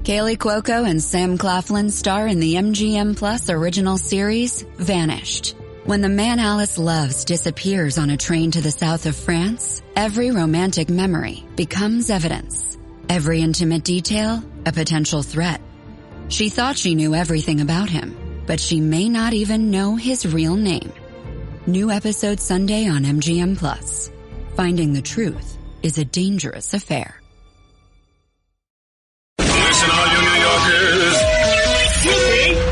Kaylee Cuoco and Sam Claflin star in the MGM Plus original series, Vanished. When the man Alice loves disappears on a train to the south of France, every romantic memory becomes evidence. Every intimate detail, a potential threat. She thought she knew everything about him, but she may not even know his real name. New episode Sunday on MGM Plus. Finding the truth is a dangerous affair. Listen, all you New Yorkers.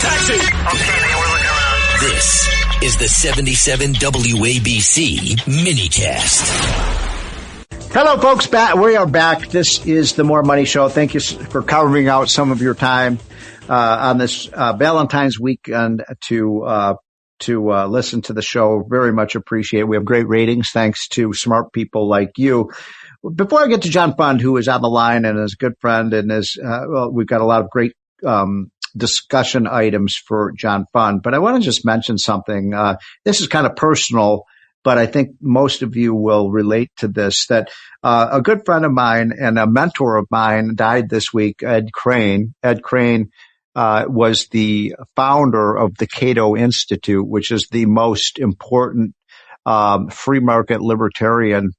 Taxi! Okay, man, we're looking around. This is the 77 WABC minicast. Hello, folks. We are back. This is the More Money Show. Thank you for carving out some of your time on this Valentine's weekend to listen to the show. Very much appreciate it. We have great ratings thanks to smart people like you. Before I get to John Fund, who is on the line and is a good friend and we've got a lot of great discussion items for John Fund, but I want to just mention something. This is kind of personal, but I think most of you will relate to this, that a good friend of mine and a mentor of mine died this week, Ed Crane. Ed Crane was the founder of the Cato Institute, which is the most important free market libertarian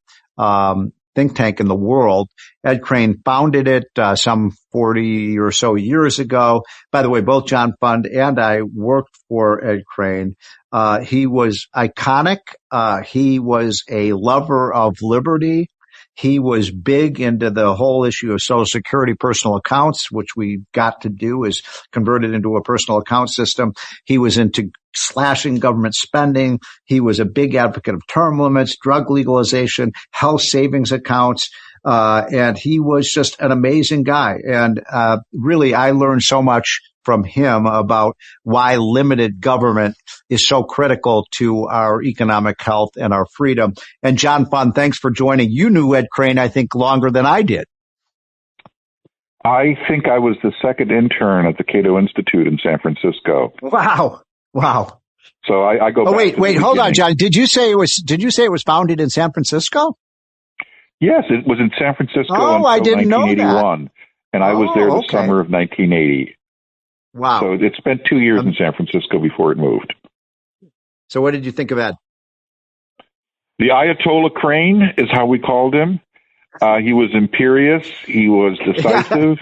think tank in the world. Ed Crane founded it some 40 or so years ago. By the way, both John Fund and I worked for Ed Crane. He was iconic. He was a lover of liberty. He was big into the whole issue of Social Security personal accounts, which we got to do is convert it into a personal account system. He was into slashing government spending. He was a big advocate of term limits, drug legalization, health savings accounts. And he was just an amazing guy. And really, I learned so much from him about why limited government is so critical to our economic health and our freedom. And John Fund, thanks for joining. You knew Ed Crane, I think, longer than I did. I think I was the second intern at the Cato Institute in San Francisco. Wow. So I go back. Oh, wait, hold on, John. Did you say it was founded in San Francisco? Yes, it was in San Francisco until I didn't 1981. Know that. And I was there the summer of 1980. Wow. So it spent 2 years in San Francisco before it moved. So what did you think of Ed? The Ayatollah Crane is how we called him. He was imperious. He was decisive.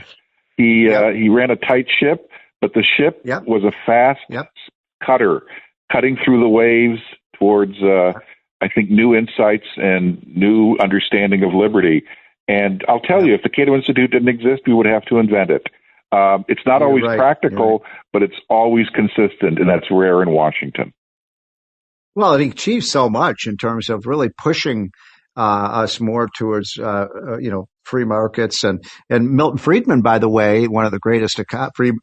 He ran a tight ship, but the ship was a fast cutter, cutting through the waves towards, I think, new insights and new understanding of liberty. And I'll tell you, if the Cato Institute didn't exist, we would have to invent it. It's not always practical, but it's always consistent, and that's rare in Washington. Well, it achieves so much in terms of really pushing us more towards, free markets. And Milton Friedman, by the way, one of the greatest free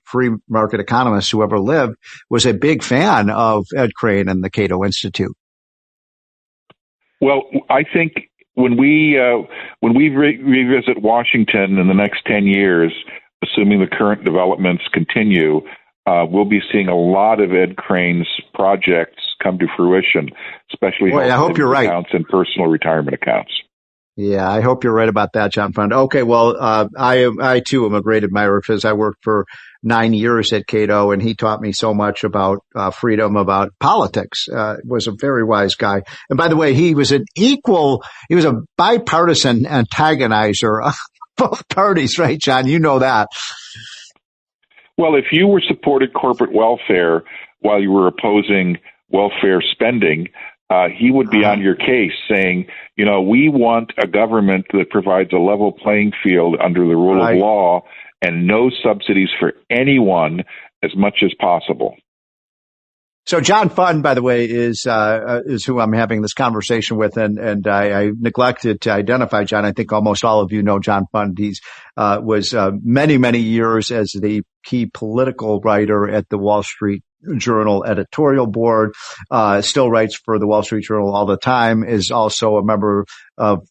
market economists who ever lived, was a big fan of Ed Crane and the Cato Institute. Well, I think when we revisit Washington in the next 10 years, assuming the current developments continue, we'll be seeing a lot of Ed Crane's projects come to fruition, especially I hope you're right. Accounts and personal retirement accounts. Yeah, I hope you're right about that, John Fund. Okay, well, I too am a great admirer of his. I worked for 9 years at Cato, and he taught me so much about freedom, about politics. Was a very wise guy. And by the way, he was a bipartisan antagonizer of both parties, right, John? You know that. Well, if you were supported corporate welfare while you were opposing welfare spending, he would be on your case saying, we want a government that provides a level playing field under the rule of law and no subsidies for anyone as much as possible. So John Fund, by the way, is who I'm having this conversation with, and I neglected to identify John. I think almost all of you know John Fund. He's was many years as the key political writer at the Wall Street Journal editorial board, still writes for the Wall Street Journal all the time, is also a member of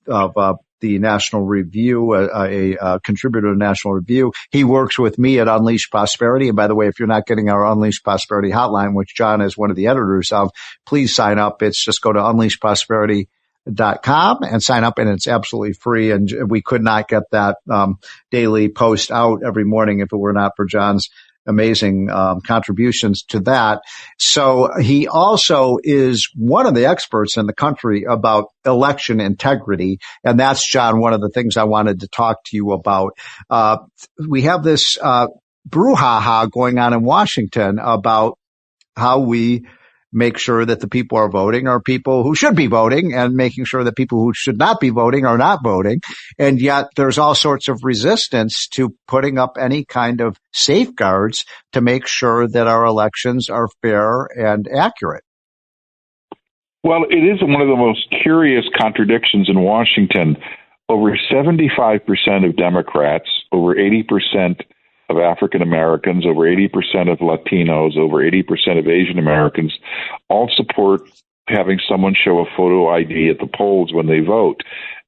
the National Review, a contributor to National Review. He works with me at Unleash Prosperity. And by the way, if you're not getting our Unleash Prosperity hotline, which John is one of the editors of, please sign up. It's just go to unleashprosperity.com and sign up, and it's absolutely free. And we could not get that daily post out every morning if it were not for John's amazing contributions to that. So he also is one of the experts in the country about election integrity. And that's, John, one of the things I wanted to talk to you about. We have this brouhaha going on in Washington about how we make sure that the people are voting are people who should be voting, and making sure that people who should not be voting are not voting. And yet there's all sorts of resistance to putting up any kind of safeguards to make sure that our elections are fair and accurate. Well, it is one of the most curious contradictions in Washington. Over 75% of Democrats, over 80% of African Americans, over 80% of Latinos, over 80% of Asian Americans all support having someone show a photo ID at the polls when they vote.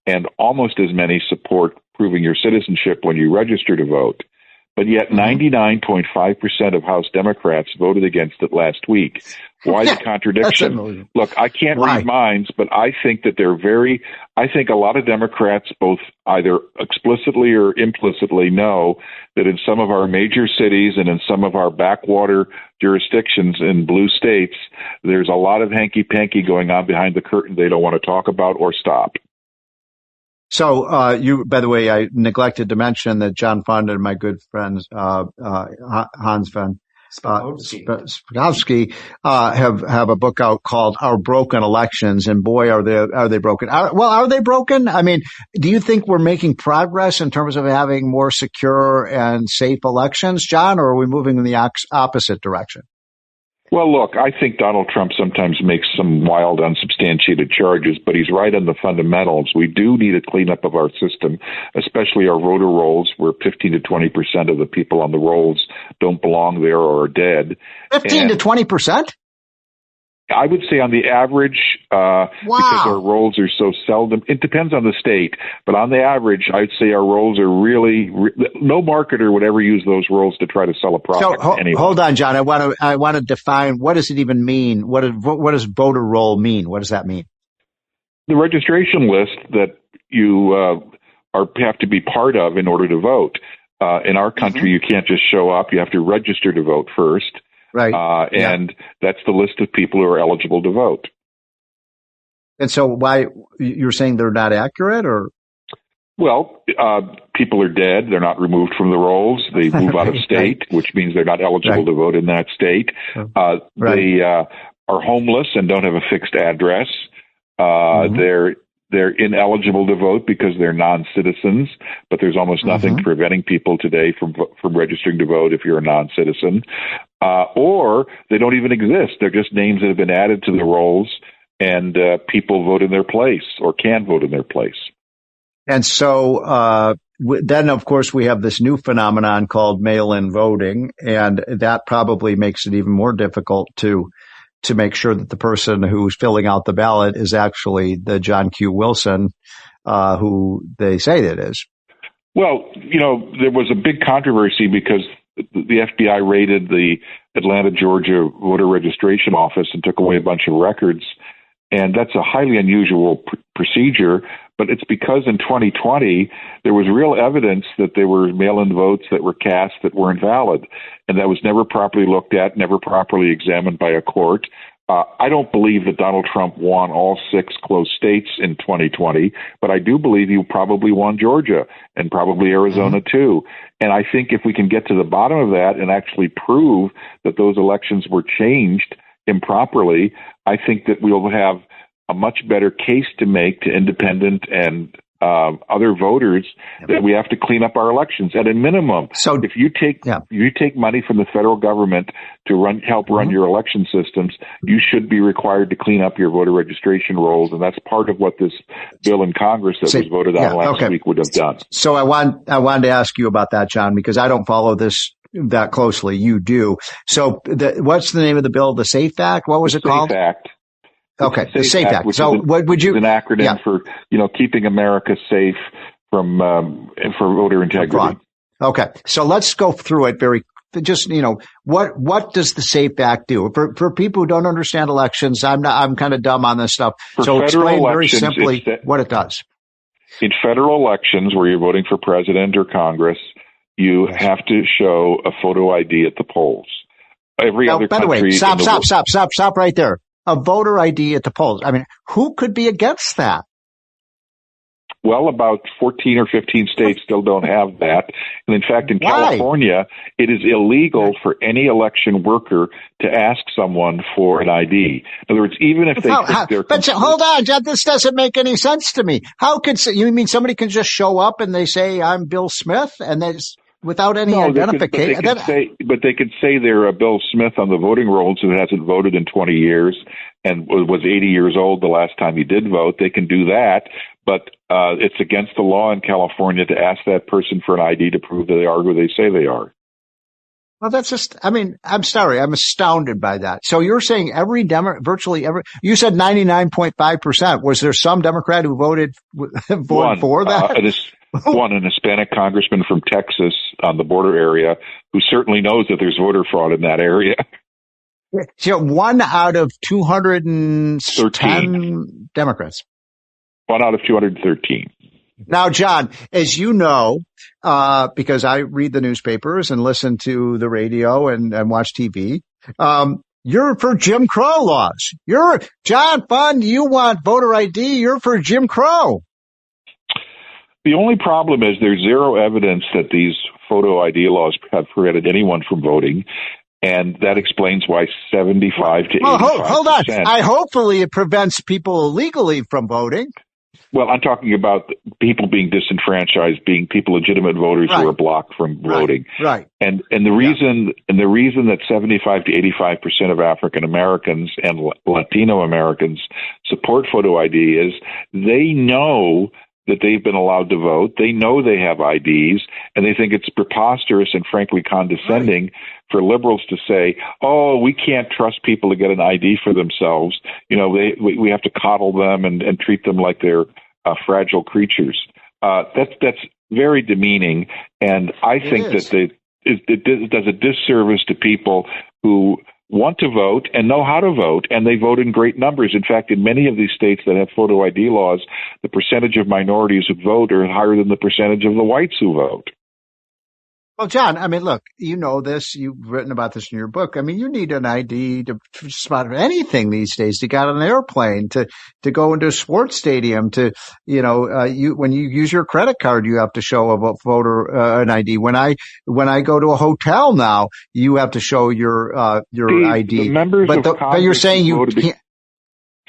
And almost as many support proving your citizenship when you register to vote. But yet 99.5% of House Democrats voted against it last week. Why the contradiction? Look, I can't read minds, but I think that I think a lot of Democrats both either explicitly or implicitly know that in some of our major cities and in some of our backwater jurisdictions in blue states, there's a lot of hanky-panky going on behind the curtain they don't want to talk about or stop. So, by the way, I neglected to mention that John Fund and my good friends, Hans van Spakovsky, have a book out called Our Broken Elections. And boy, are they broken. Are they broken? I mean, do you think we're making progress in terms of having more secure and safe elections, John, or are we moving in the opposite direction? Well, look, I think Donald Trump sometimes makes some wild, unsubstantiated charges, but he's right on the fundamentals. We do need a cleanup of our system, especially our voter rolls, where 15 to 20% of the people on the rolls don't belong there or are dead. 15 to 20%? I would say on the average, because our rolls are so seldom, it depends on the state, but on the average, I'd say our rolls are really, no marketer would ever use those rolls to try to sell a product. So anyway. Hold on, John. I want to define, what does it even mean? What does voter roll mean? What does that mean? The registration list that you have to be part of in order to vote. In our country, you can't just show up. You have to register to vote first. Right. And that's the list of people who are eligible to vote. And so why you're saying they're not accurate, or? Well, people are dead. They're not removed from the rolls. They move out of state, which means they're not eligible to vote in that state. They are homeless and don't have a fixed address. They're ineligible to vote because they're non-citizens, but there's almost nothing preventing people today from registering to vote if you're a non-citizen. Or they don't even exist. They're just names that have been added to the rolls, and people vote in their place or can vote in their place. And so then, of course, we have this new phenomenon called mail-in voting, and that probably makes it even more difficult to make sure that the person who's filling out the ballot is actually the John Q. Wilson who they say it is. Well, there was a big controversy because the FBI raided the Atlanta, Georgia voter registration office and took away a bunch of records. And that's a highly unusual procedure, but it's because in 2020, there was real evidence that there were mail-in votes that were cast that weren't valid. And that was never properly looked at, never properly examined by a court. I don't believe that Donald Trump won all 6 close states in 2020, but I do believe he probably won Georgia and probably Arizona too. And I think if we can get to the bottom of that and actually prove that those elections were changed improperly, I think that we'll have a much better case to make to independent and other voters that we have to clean up our elections at a minimum. So if you take money from the federal government to help run your election systems, you should be required to clean up your voter registration rolls, and that's part of what this bill in Congress that was voted on last week would have done. So I wanted to ask you about that, John, because I don't follow this that closely. You do. So what's the name of the bill? The SAFE Act? What was it called? SAFE Act. Okay, the SAFE Act. So what would you? It's an acronym for keeping America safe from for voter integrity. Okay, so let's go through it very just, what does the SAFE Act do? For people who don't understand elections, I'm kind of dumb on this stuff. So explain very simply what it does. In federal elections where you're voting for president or Congress, you have to show a photo ID at the polls. Every other country. By the way, stop right there. A voter ID at the polls. I mean, who could be against that? Well, about 14 or 15 states still don't have that. And in fact, in California, it is illegal for any election worker to ask someone for an ID. In other words, even if they think they're... But hold on, John, this doesn't make any sense to me. You mean somebody can just show up and they say, I'm Bill Smith, and without any identification? But they could say they're Bill Smith on the voting rolls who hasn't voted in 20 years and was 80 years old the last time he did vote. They can do that, but it's against the law in California to ask that person for an ID to prove that they are who they say they are. Well, that's just, I'm sorry, I'm astounded by that. So you're saying virtually every, you said 99.5%. Was there some Democrat who voted for that? One, an Hispanic congressman from Texas on the border area who certainly knows that there's voter fraud in that area. So 1 out of 210 Democrats. 1 out of 213. Now, John, as you know, because I read the newspapers and listen to the radio and watch TV, you're for Jim Crow laws. John Fund, you want voter ID. You're for Jim Crow. The only problem is there's zero evidence that these photo ID laws have prevented anyone from voting. And that explains why 75 to 85%. Well, hold on. Hopefully it prevents people illegally from voting. Well, I'm talking about people being disenfranchised, being people, legitimate voters who are blocked from voting. Right. And the reason that 75 to 85% of African Americans and Latino Americans support photo ID is they know that they've been allowed to vote. They know they have IDs, and they think it's preposterous and frankly condescending for liberals to say, oh, we can't trust people to get an ID for themselves. We have to coddle them and treat them like they're fragile creatures. That's very demeaning, and I think that it does a disservice to people who want to vote and know how to vote, and they vote in great numbers. In fact, in many of these states that have photo ID laws, the percentage of minorities who vote are higher than the percentage of the whites who vote. Well, John, look, you know this. You've written about this in your book. You need an ID to spot anything these days. To get on an airplane, to go into a sports stadium, when you use your credit card, you have to show a an ID. When I go to a hotel now, you have to show your ID. But you're saying you can't.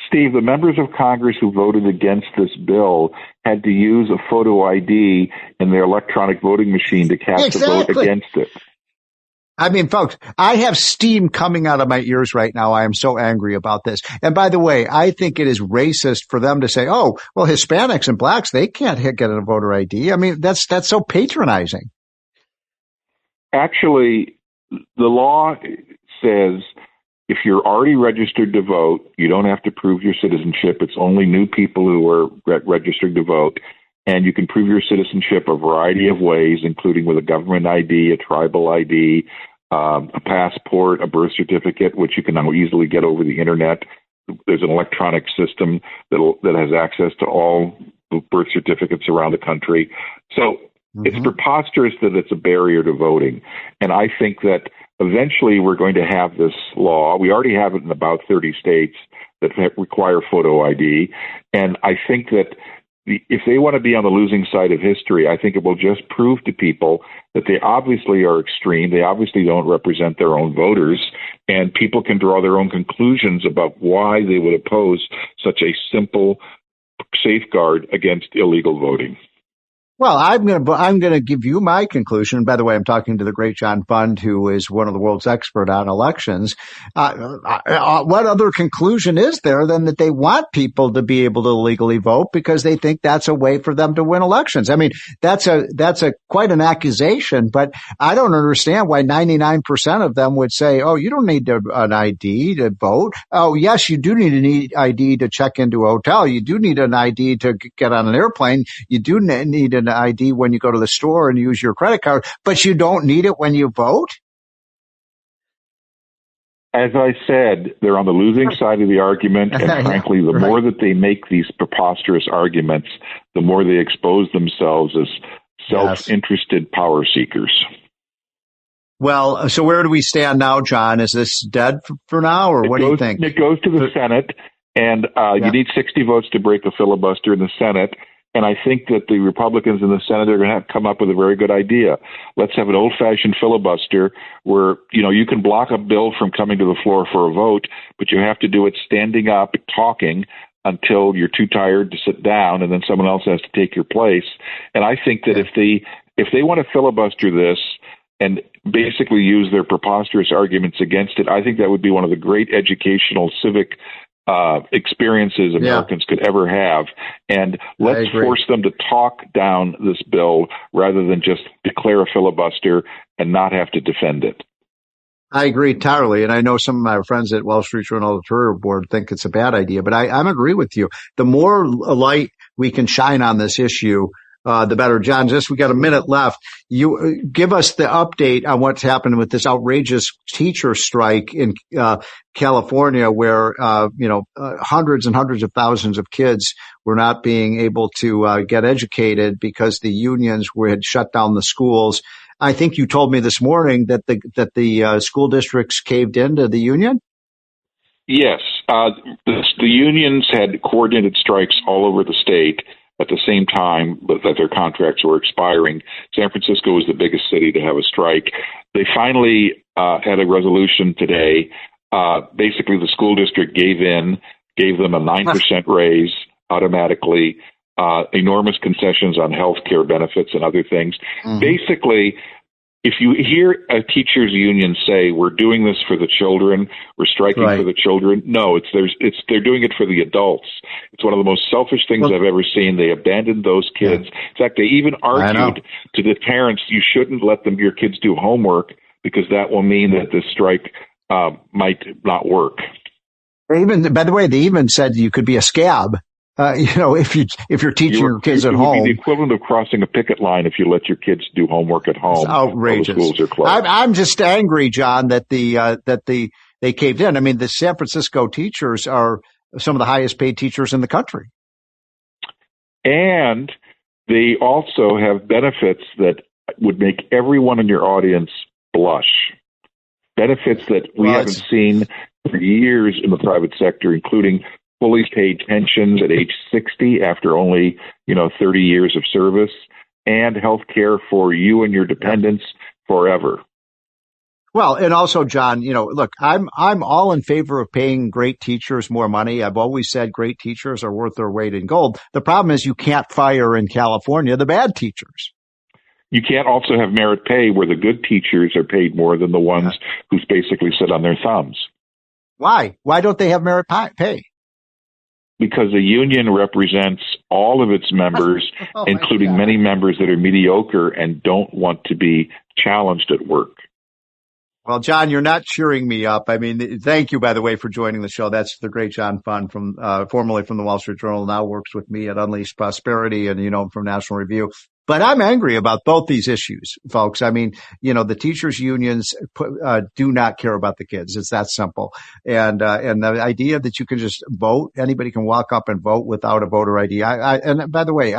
Steve, the members of Congress who voted against this bill had to use a photo ID in their electronic voting machine to cast a vote against it. Folks, I have steam coming out of my ears right now. I am so angry about this. And by the way, I think it is racist for them to say, oh, well, Hispanics and blacks, they can't get a voter ID. That's so patronizing. Actually, the law says if you're already registered to vote, you don't have to prove your citizenship. It's only new people who are registered to vote. And you can prove your citizenship a variety of ways, including with a government ID, a tribal ID, a passport, a birth certificate, which you can now easily get over the internet. There's an electronic system that has access to all birth certificates around the country. So it's preposterous that it's a barrier to voting. And I think that eventually we're going to have this law. We already have it in about 30 states that require photo ID. And I think that if they want to be on the losing side of history, I think it will just prove to people that they obviously are extreme. They obviously don't represent their own voters, and people can draw their own conclusions about why they would oppose such a simple safeguard against illegal voting. Well, I'm going to give you my conclusion. By the way, I'm talking to the great John Fund, who is one of the world's expert on elections. What other conclusion is there than that they want people to be able to legally vote because they think that's a way for them to win elections? That's quite an accusation, but I don't understand why 99% of them would say, oh, you don't need an ID to vote. Oh, yes, you do need an ID to check into a hotel. You do need an ID to get on an airplane. You do need an ID when you go to the store and use your credit card, but you don't need it when you vote? As I said, they're on the losing side of the argument, and frankly, the more that they make these preposterous arguments, the more they expose themselves as self-interested power seekers. Well, so where do we stand now, John? Is this dead for now, or what do you think? It goes to the Senate, and you need 60 votes to break a filibuster in the Senate. And I think that the Republicans in the Senate are going to have to come up with a very good idea. Let's have an old-fashioned filibuster where, you can block a bill from coming to the floor for a vote, but you have to do it standing up, talking until you're too tired to sit down, and then someone else has to take your place. And I think that if they want to filibuster this and basically use their preposterous arguments against it, I think that would be one of the great educational, civic experiences Americans could ever have. And let's force them to talk down this bill rather than just declare a filibuster and not have to defend it. I agree entirely. And I know some of my friends at Wall Street Journal editorial board think it's a bad idea, but I agree with you. The more light we can shine on this issue, the better. John, we got a minute left. You give us the update on what's happened with this outrageous teacher strike in California, where hundreds and hundreds of thousands of kids were not being able to get educated because the unions had shut down the schools. I think you told me this morning that the school districts caved into the union. Yes, the unions had coordinated strikes all over the state at the same time, but that their contracts were expiring. San Francisco was the biggest city to have a strike. They finally had a resolution today. Basically, the school district gave them a 9% raise automatically, enormous concessions on health care benefits and other things. Mm-hmm. Basically, if you hear a teachers union say, we're doing this for the children, we're striking for the children, no, they're doing it for the adults. It's one of the most selfish things I've ever seen. They abandoned those kids. Yeah. In fact, they even argued to the parents, you shouldn't let your kids do homework because that will mean that this strike might not work. By the way, they even said you could be a scab. If you're teaching your kids at home, it would be the equivalent of crossing a picket line if you let your kids do homework at home. It's outrageous. While the schools are closed. I'm just angry, John, that they caved in. I mean, the San Francisco teachers are some of the highest paid teachers in the country, and they also have benefits that would make everyone in your audience blush. Benefits that we haven't seen for years in the private sector, including fully paid pensions at age 60 after only, 30 years of service, and health care for you and your dependents forever. Well, and also, John, look, I'm all in favor of paying great teachers more money. I've always said great teachers are worth their weight in gold. The problem is you can't fire in California the bad teachers. You can't also have merit pay where the good teachers are paid more than the ones who basically sit on their thumbs. Why? Why don't they have merit pay? Because a union represents all of its members, including many members that are mediocre and don't want to be challenged at work. Well, John, you're not cheering me up. I mean, thank you, by the way, for joining the show. That's the great John Fund formerly from the Wall Street Journal, now works with me at Unleashed Prosperity and, from National Review. But I'm angry about both these issues, folks. I mean, the teachers unions do not care about the kids. It's that simple. And the idea that you can just vote, anybody can walk up and vote without a voter ID. And by the way,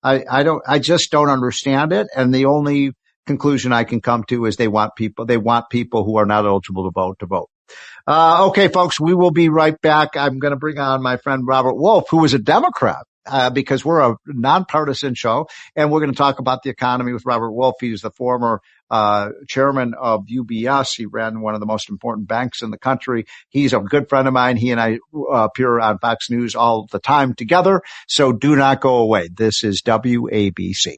I just don't understand it. And the only conclusion I can come to is they want people who are not eligible to vote. Okay, folks, we will be right back. I'm going to bring on my friend Robert Wolf, who is a Democrat. Because we're a nonpartisan show, and we're going to talk about the economy with Robert Wolf. He's the former chairman of UBS. He ran one of the most important banks in the country. He's a good friend of mine. He and I appear on Fox News all the time together. So do not go away. This is WABC.